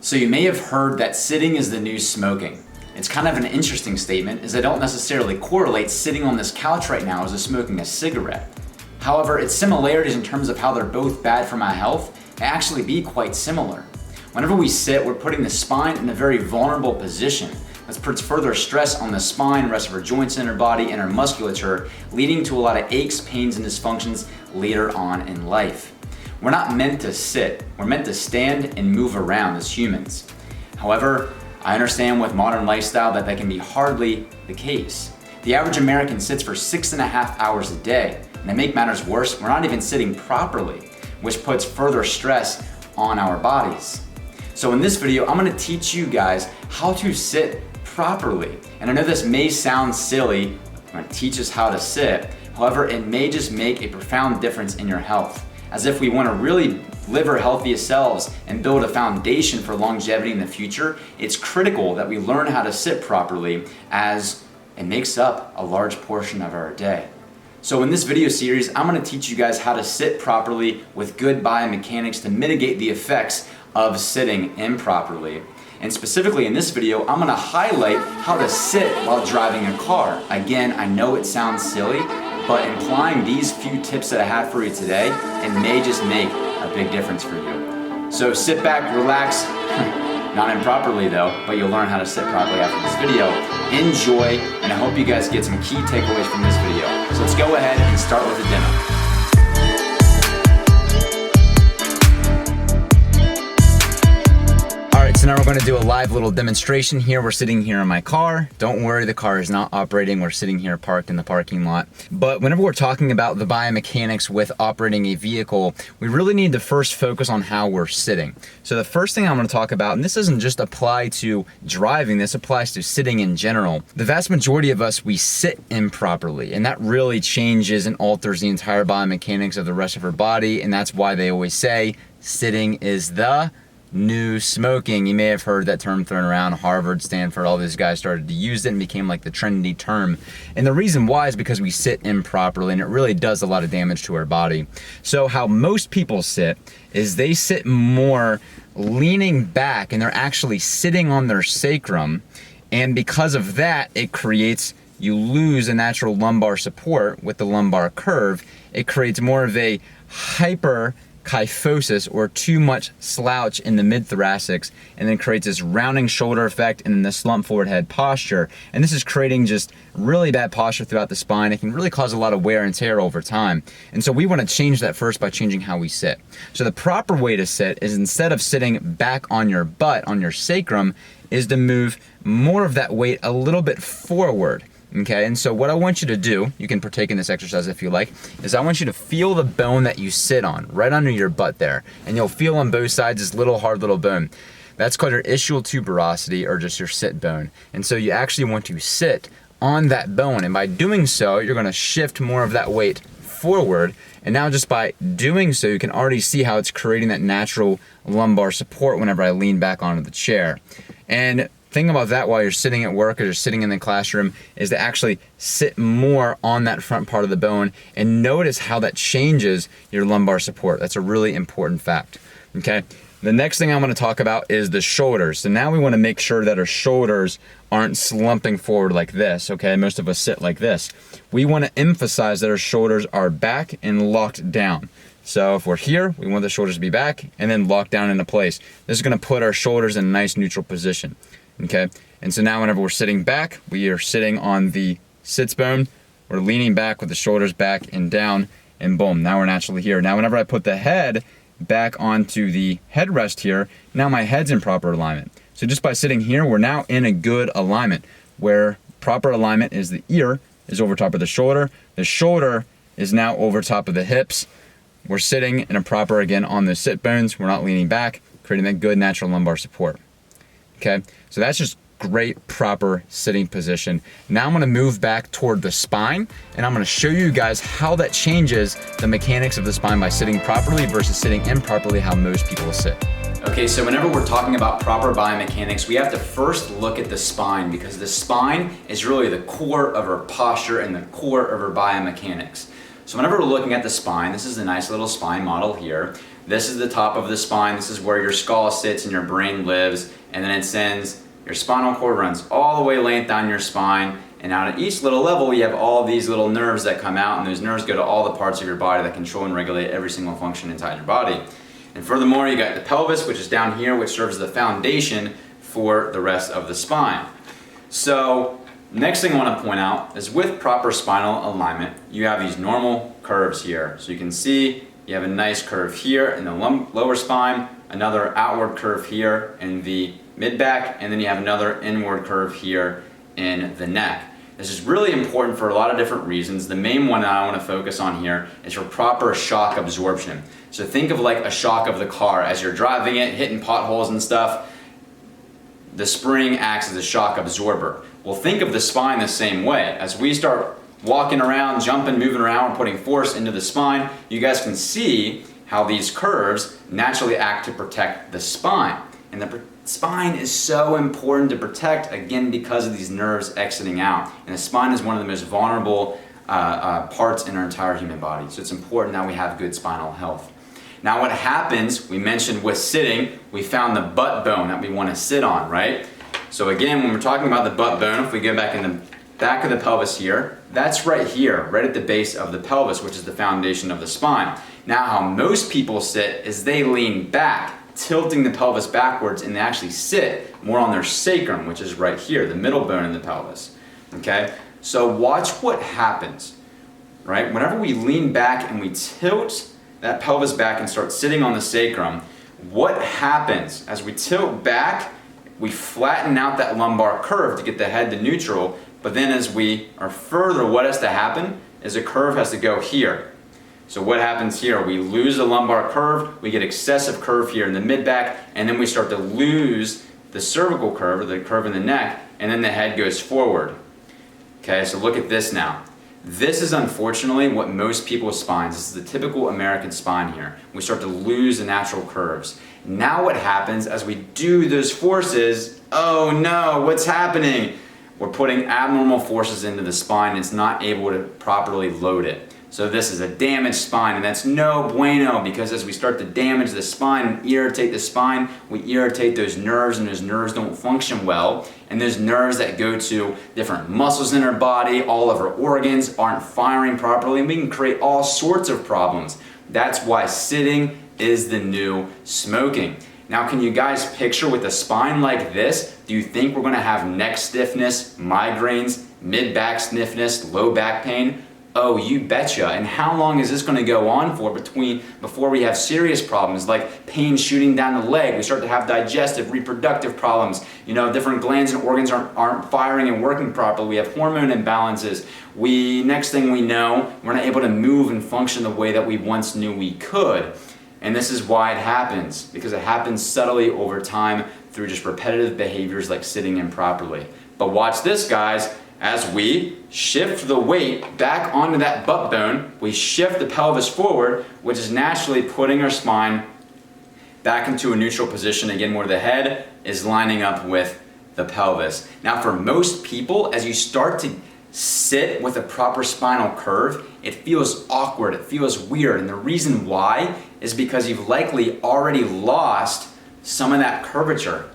So you may have heard that sitting is the new smoking. It's kind of an interesting statement, as I don't necessarily correlate sitting on this couch right now as smoking a cigarette. However, its similarities in terms of how they're both bad for my health may actually be quite similar. Whenever we sit, we're putting the spine in a very vulnerable position. This puts further stress on the spine, rest of our joints in our body, and our musculature, leading to a lot of aches, pains, and dysfunctions later on in life. We're not meant to sit, we're meant to stand and move around as humans. However, I understand with modern lifestyle that can be hardly the case. The average American sits for 6.5 hours a day, and to make matters worse, we're not even sitting properly, which puts further stress on our bodies. So in this video, I'm gonna teach you guys how to sit properly. And I know this may sound silly, I'm gonna teach us how to sit. However, it may just make a profound difference in your health. As if we wanna really live our healthiest selves and build a foundation for longevity in the future, it's critical that we learn how to sit properly, as it makes up a large portion of our day. So in this video series, I'm gonna teach you guys how to sit properly with good biomechanics to mitigate the effects of sitting improperly. And specifically in this video, I'm gonna highlight how to sit while driving a car. Again, I know it sounds silly, but implying these few tips that I have for you today, it may just make a big difference for you. So sit back, relax, not improperly though, but you'll learn how to sit properly after this video. Enjoy, and I hope you guys get some key takeaways from this video. So let's go ahead and start with the demo. So now we're going to do a live little demonstration here. We're sitting here in my car. Don't worry, the car is not operating. We're sitting here parked in the parking lot. But whenever we're talking about the biomechanics with operating a vehicle, we really need to first focus on how we're sitting. So the first thing I'm going to talk about, and this doesn't just apply to driving, this applies to sitting in general. The vast majority of us, we sit improperly, and that really changes and alters the entire biomechanics of the rest of our body. And that's why they always say sitting is the new smoking. You may have heard that term thrown around. Harvard, Stanford, all these guys started to use it and became like the trendy term. And the reason why is because we sit improperly, and it really does a lot of damage to our body. So how most people sit is they sit more leaning back, and they're actually sitting on their sacrum. And because of that, it creates, you lose a natural lumbar support with the lumbar curve. It creates more of a hyperkyphosis, or too much slouch in the mid-thoracics, and then creates this rounding shoulder effect and then the slump forward head posture. And this is creating just really bad posture throughout the spine. It can really cause a lot of wear and tear over time. And so we want to change that first by changing how we sit. So the proper way to sit is, instead of sitting back on your butt, on your sacrum, is to move more of that weight a little bit forward. Okay, and so what I want you to do, you can partake in this exercise if you like, is I want you to feel the bone that you sit on, right under your butt there. And you'll feel on both sides this little hard little bone. That's called your ischial tuberosity, or just your sit bone. And so you actually want to sit on that bone. And by doing so, you're gonna shift more of that weight forward. And now just by doing so, you can already see how it's creating that natural lumbar support whenever I lean back onto the chair. And thing about that while you're sitting at work or you're sitting in the classroom is to actually sit more on that front part of the bone and notice how that changes your lumbar support. That's a really important fact, okay? The next thing I'm gonna talk about is the shoulders. So now we wanna make sure that our shoulders aren't slumping forward like this, okay? Most of us sit like this. We wanna emphasize that our shoulders are back and locked down. So if we're here, we want the shoulders to be back and then locked down into place. This is gonna put our shoulders in a nice neutral position. Okay, and so now whenever we're sitting back, we are sitting on the sits bone, we're leaning back with the shoulders back and down, and boom, now we're naturally here. Now whenever I put the head back onto the headrest here, now my head's in proper alignment. So just by sitting here, we're now in a good alignment, where proper alignment is the ear is over top of the shoulder is now over top of the hips. We're sitting in a proper, again, on the sit bones, we're not leaning back, creating that good natural lumbar support. Okay, so that's just great, proper sitting position. Now I'm gonna move back toward the spine, and I'm gonna show you guys how that changes the mechanics of the spine by sitting properly versus sitting improperly, how most people sit. Okay, so whenever we're talking about proper biomechanics, we have to first look at the spine, because the spine is really the core of our posture and the core of our biomechanics. So whenever we're looking at the spine, this is a nice little spine model here. This is the top of the spine. This is where your skull sits and your brain lives. And then it sends, your spinal cord runs all the way length down your spine. And out at each little level, you have all these little nerves that come out, and those nerves go to all the parts of your body that control and regulate every single function inside your body. And furthermore, you got the pelvis, which is down here, which serves as the foundation for the rest of the spine. So, next thing I want to point out is with proper spinal alignment, you have these normal curves here. So you can see you have a nice curve here in the lower spine, another outward curve here in the mid-back, and then you have another inward curve here in the neck. This is really important for a lot of different reasons. The main one that I want to focus on here is for proper shock absorption. So think of like a shock of the car. As you're driving it, hitting potholes and stuff, the spring acts as a shock absorber. Well, think of the spine the same way. As we start walking around, jumping, moving around, putting force into the spine, you guys can see how these curves naturally act to protect the spine. And the spine is so important to protect, again, because of these nerves exiting out. And the spine is one of the most vulnerable parts in our entire human body. So it's important that we have good spinal health. Now what happens, we mentioned with sitting, we found the butt bone that we want to sit on, right? So again, when we're talking about the butt bone, if we go back in the back of the pelvis here, that's right here, right at the base of the pelvis, which is the foundation of the spine. Now how most people sit is they lean back, tilting the pelvis backwards, and they actually sit more on their sacrum, which is right here, the middle bone in the pelvis. Okay? So watch what happens, right? Whenever we lean back and we tilt that pelvis back and start sitting on the sacrum, what happens? As we tilt back, we flatten out that lumbar curve to get the head to neutral, but then as we are further, what has to happen is a curve has to go here. So what happens here? We lose the lumbar curve, we get excessive curve here in the mid-back, and then we start to lose the cervical curve, or the curve in the neck, and then the head goes forward. Okay, so look at this now. This is unfortunately what most people's spines, this is the typical American spine here. We start to lose the natural curves. Now what happens as we do those forces, oh no, what's happening? We're putting abnormal forces into the spine and it's not able to properly load it. So this is a damaged spine, and that's no bueno, because as we start to damage the spine and irritate the spine, we irritate those nerves, and those nerves don't function well. And those nerves that go to different muscles in our body, all of our organs aren't firing properly, and we can create all sorts of problems. That's why sitting is the new smoking. Now, can you guys picture with a spine like this, do you think we're gonna have neck stiffness, migraines, mid-back stiffness, low back pain? Oh, you betcha. And how long is this going to go on for before we have serious problems like pain shooting down the leg? We start to have digestive, reproductive problems. You know, different glands and organs aren't firing and working properly. We have hormone imbalances. Next thing we know, we're not able to move and function the way that we once knew we could. And this is why it happens, because it happens subtly over time through just repetitive behaviors like sitting improperly. But watch this, guys. As we shift the weight back onto that butt bone, we shift the pelvis forward, which is naturally putting our spine back into a neutral position, again, where the head is lining up with the pelvis. Now, for most people, as you start to sit with a proper spinal curve, it feels awkward, it feels weird, and the reason why is because you've likely already lost some of that curvature.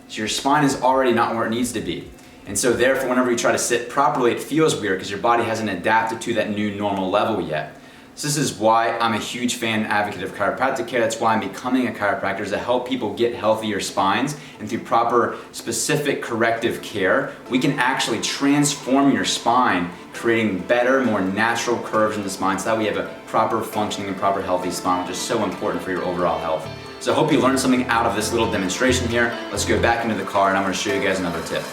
So your spine is already not where it needs to be. And so therefore, whenever you try to sit properly, it feels weird because your body hasn't adapted to that new normal level yet. So this is why I'm a huge fan and advocate of chiropractic care. That's why I'm becoming a chiropractor, is to help people get healthier spines. And through proper, specific corrective care, we can actually transform your spine, creating better, more natural curves in the spine, so that we have a proper functioning and proper healthy spine, which is so important for your overall health. So I hope you learned something out of this little demonstration here. Let's go back into the car and I'm going to show you guys another tip.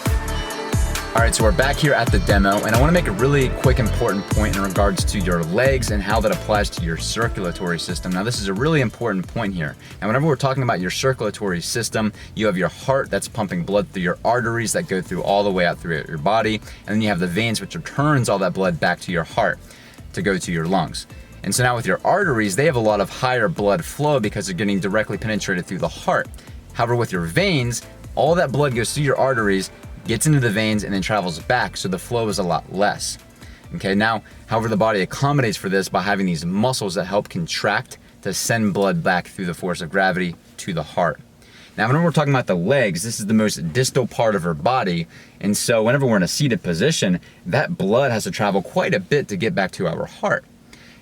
All right, so we're back here at the demo, and I want to make a really quick important point in regards to your legs and how that applies to your circulatory system. Now, this is a really important point here. And whenever we're talking about your circulatory system, you have your heart that's pumping blood through your arteries that go through all the way out through your body, and then you have the veins, which returns all that blood back to your heart to go to your lungs. And so now with your arteries, they have a lot of higher blood flow because they're getting directly penetrated through the heart. However, with your veins, all that blood goes through your arteries, gets into the veins, and then travels back, so the flow is a lot less. Okay, now, however, the body accommodates for this by having these muscles that help contract to send blood back through the force of gravity to the heart. Now, whenever we're talking about the legs, this is the most distal part of our body. And so whenever we're in a seated position, that blood has to travel quite a bit to get back to our heart.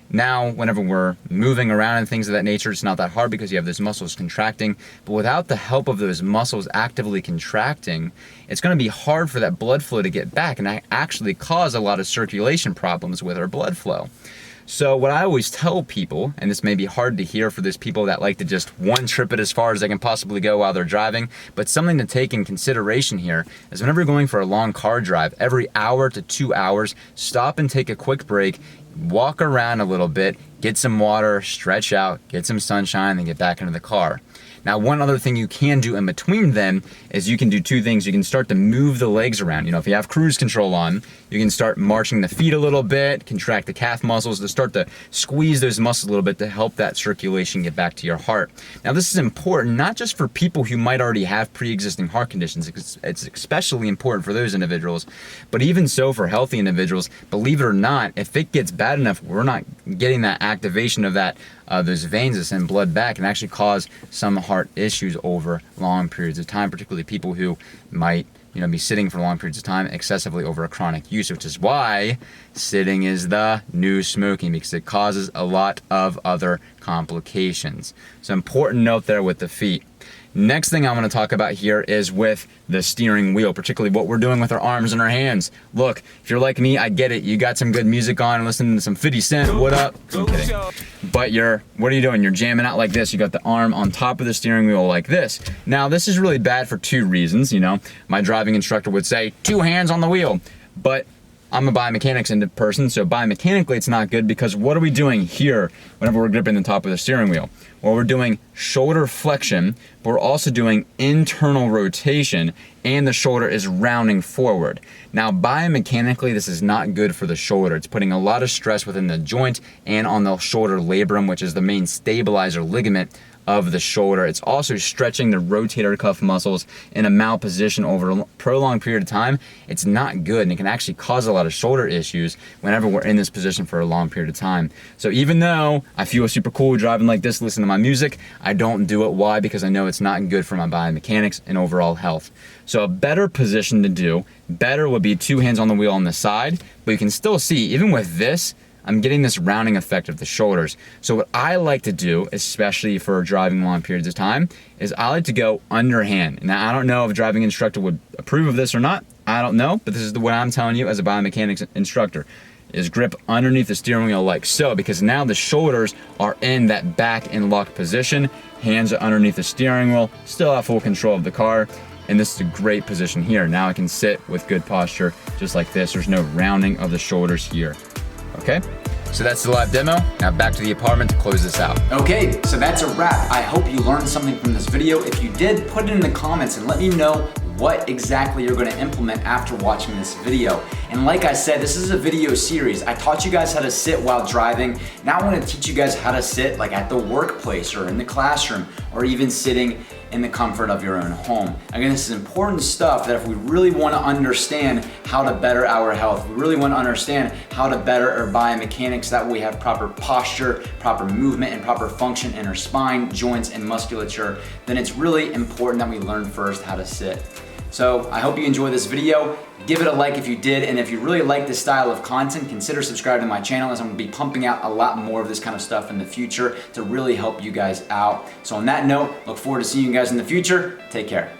Now, whenever we're moving around and things of that nature, it's not that hard because you have those muscles contracting. But without the help of those muscles actively contracting, it's going to be hard for that blood flow to get back and actually cause a lot of circulation problems with our blood flow. So what I always tell people, and this may be hard to hear for those people that like to just one trip it as far as they can possibly go while they're driving, but something to take in consideration here is whenever you're going for a long car drive, every hour to 2 hours, stop and take a quick break, walk around a little bit, get some water, stretch out, get some sunshine, then get back into the car. Now, one other thing you can do in between them is you can do two things. You can start to move the legs around. You know, if you have cruise control on, you can start marching the feet a little bit, contract the calf muscles to start to squeeze those muscles a little bit to help that circulation get back to your heart. Now, this is important not just for people who might already have pre-existing heart conditions. It's especially important for those individuals, but even so for healthy individuals, believe it or not, if it gets bad enough, we're not getting that activation of that those veins that send blood back and actually cause some heart issues over long periods of time, particularly people who might be sitting for long periods of time excessively over a chronic use, which is why sitting is the new smoking, because it causes a lot of other complications. So important note there with the feet. Next thing I want to talk about here is with the steering wheel, particularly what we're doing with our arms and our hands. Look, if you're like me, I get it. You got some good music on and listening to some 50 Cent. What up? I'm kidding. But what are you doing? You're jamming out like this. You got the arm on top of the steering wheel like this. Now, this is really bad for two reasons. My driving instructor would say 2 hands on the wheel, but I'm a biomechanics person, so biomechanically it's not good because what are we doing here whenever we're gripping the top of the steering wheel? Well, we're doing shoulder flexion, but we're also doing internal rotation, and the shoulder is rounding forward. Now, biomechanically, this is not good for the shoulder. It's putting a lot of stress within the joint and on the shoulder labrum, which is the main stabilizer ligament of the shoulder. It's also stretching the rotator cuff muscles in a malposition over a prolonged period of time. It's not good, and it can actually cause a lot of shoulder issues whenever we're in this position for a long period of time. So even though I feel super cool driving like this, listening to my music, I don't do it. Why? Because I know it's not good for my biomechanics and overall health. So a better position to do, better would be 2 hands on the wheel on the side, but you can still see, even with this, I'm getting this rounding effect of the shoulders. So what I like to do, especially for driving long periods of time, is I like to go underhand. Now, I don't know if a driving instructor would approve of this or not. I don't know, but this is what I'm telling you as a biomechanics instructor, is grip underneath the steering wheel like so, because now the shoulders are in that back and locked position. Hands are underneath the steering wheel, still have full control of the car. And this is a great position here. Now I can sit with good posture just like this. There's no rounding of the shoulders here. Okay, so that's the live demo. Now back to the apartment to close this out. Okay, so that's a wrap. I hope you learned something from this video. If you did, put it in the comments and let me know what exactly you're gonna implement after watching this video. And like I said, this is a video series. I taught you guys how to sit while driving. Now I wanna teach you guys how to sit like at the workplace or in the classroom or even sitting in the comfort of your own home. Again, this is important stuff that if we really wanna understand how to better our health, we really wanna understand how to better our biomechanics, that way we have proper posture, proper movement, and proper function in our spine, joints, and musculature, then it's really important that we learn first how to sit. So I hope you enjoyed this video. Give it a like if you did, and if you really like this style of content, consider subscribing to my channel, as I'm gonna be pumping out a lot more of this kind of stuff in the future to really help you guys out. So on that note, look forward to seeing you guys in the future. Take care.